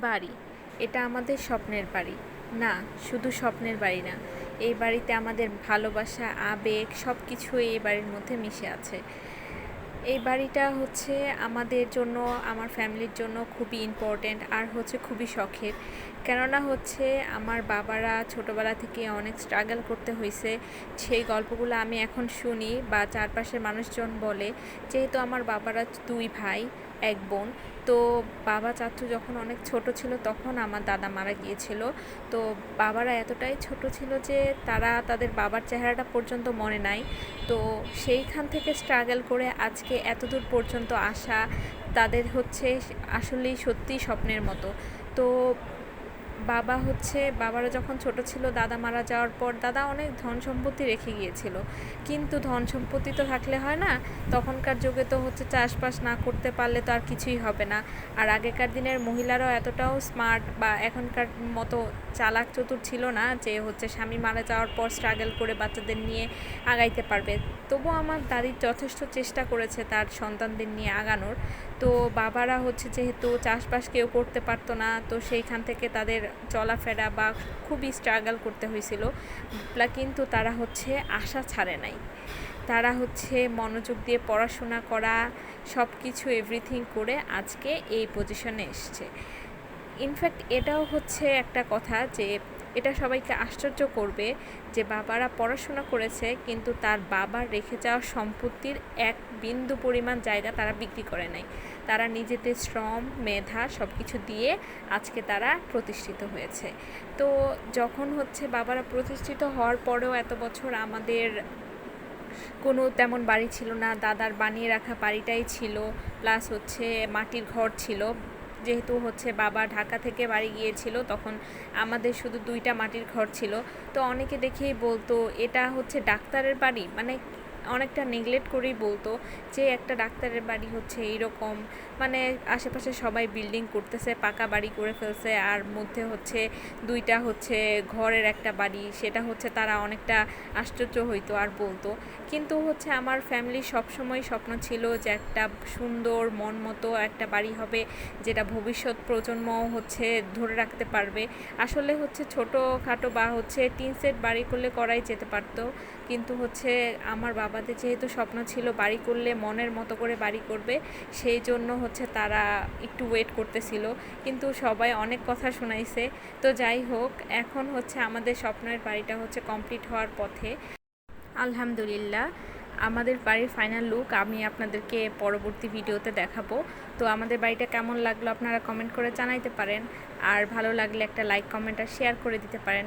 বাড়ি, এটা আমাদের স্বপ্নের বাড়ি। না, শুধু স্বপ্নের বাড়ি না, এই বাড়িতে আমাদের ভালোবাসা, আবেগ সব কিছুই এই বাড়ির মধ্যে মিশে আছে। এই বাড়িটা হচ্ছে আমাদের জন্য, আমার ফ্যামিলির জন্য খুবই ইম্পর্ট্যান্ট, আর হচ্ছে খুবই শখের। কেননা হচ্ছে আমার বাবারা ছোটোবেলা থেকে অনেক স্ট্রাগল করতে হয়েছে, সেই গল্পগুলো আমি এখন শুনি বা চারপাশের মানুষজন বলে। যেহেতু আমার বাবারা 2 ভাই 1 বোন, তো বাবা চাচু যখন অনেক ছোট ছিল তখন আমার দাদা মারা গিয়েছিল। তো বাবারা এতটাই ছোট ছিল যে তারা তাদের বাবার চেহারাটা পর্যন্ত মনে নাই। তো সেইখান থেকে স্ট্রাগল করে আজকে এতদূর পর্যন্ত আসা তাদের হচ্ছে আসলেই সত্যিই স্বপ্নের মতো। তো বাবারা যখন ছোট ছিল, দাদা মারা যাওয়ার পর দাদা অনেক ধন সম্পত্তি রেখে গিয়েছিল, কিন্তু ধন সম্পত্তি তো থাকলে হয় না। তখনকার যুগে তো হচ্ছে চাষবাস না করতে পারলে তো আর কিছুই হবে না। আর আগেকার দিনের মহিলারাও এতটাও স্মার্ট বা এখনকার মতো চালাক চতুর ছিল না যে হচ্ছে স্বামী মারা যাওয়ার পর স্ট্রাগল করে বাচ্চাদের নিয়ে আগাইতে পারবে। তবুও আমার দাদি যথেষ্ট চেষ্টা করেছে তার সন্তানদের নিয়ে আগানোর। তো বাবারা হচ্ছে যেহেতু চাষবাস কেউ করতে পারতো না, তো সেইখান থেকে তাদের চলাফেরা বা খুবই স্ট্রাগল করতে হয়েছিল, কিন্তু তারা হচ্ছে আশা ছাড়ে নাই। তারা হচ্ছে মনোযোগ দিয়ে পড়াশোনা করা, সব কিছু এভরিথিং করে আজকে এই পজিশনে এসছে। ইনফ্যাক্ট এটাও হচ্ছে একটা কথা যে এটা সবাইকে আশ্চর্য করবে যে বাবারা পড়াশোনা করেছে কিন্তু তার বাবার রেখে যাওয়া সম্পত্তির এক বিন্দু পরিমাণ জায়গা তারা বিক্রি করে নাই। তারা নিজেদের শ্রম, মেধা সব কিছু দিয়ে আজকে তারা প্রতিষ্ঠিত হয়েছে। তো যখন হচ্ছে বাবারা প্রতিষ্ঠিত হওয়ার পরেও এত বছর আমাদের কোনো তেমন বাড়ি ছিল না, দাদার বানিয়ে রাখা বাড়িটাই ছিল, প্লাস হচ্ছে মাটির ঘর ছিল। যেহেতু হচ্ছে বাবা ঢাকা থেকে বাড়ি গিয়েছিল, তখন আমাদের শুধু 2টা মাটির ঘর ছিল। তো অনেকে দেখেই বলতো এটা হচ্ছে ডাক্তারের বাড়ি, মানে অনেকটা নেগলেক্ট করেই বলতো যে একটা ডাক্তারের বাড়ি হচ্ছে এইরকম, মানে আশেপাশে সবাই বিল্ডিং করতেছে, পাকা বাড়ি করে ফেলছে, আর মধ্যে হচ্ছে 2টা হচ্ছে ঘরের একটা বাড়ি, সেটা হচ্ছে তারা অনেকটা আশ্চর্য হইতো আর বলতো। কিন্তু হচ্ছে আমার ফ্যামিলির সবসময় স্বপ্ন ছিল যে একটা সুন্দর মন মতো একটা বাড়ি হবে, যেটা ভবিষ্যৎ প্রজন্ম হচ্ছে ধরে রাখতে পারবে। আসলে হচ্ছে ছোটোখাটো বা হচ্ছে টিন সেট বাড়ি করলে করাই যেতে পারতো, কিন্তু হচ্ছে আমার বাবাদের যেহেতু স্বপ্ন ছিল বাড়ি করলে মনের মতো করে বাড়ি করবে, সেই জন্য হচ্ছে তারা একটু ওয়েট করতেছিল, কিন্তু সবাই অনেক কথা শোনাইছে। তো যাই হোক, এখন হচ্ছে আমাদের স্বপ্নের বাড়িটা হচ্ছে কমপ্লিট হওয়ার পথে, আলহামদুলিল্লাহ। আমাদের বাড়ির ফাইনাল লুক আমি আপনাদেরকে পরবর্তী ভিডিওতে দেখাবো। তো আমাদের বাড়িটা কেমন লাগলো আপনারা কমেন্ট করে জানাইতে পারেন, আর ভালো লাগলে একটা লাইক, কমেন্ট আর শেয়ার করে দিতে পারেন।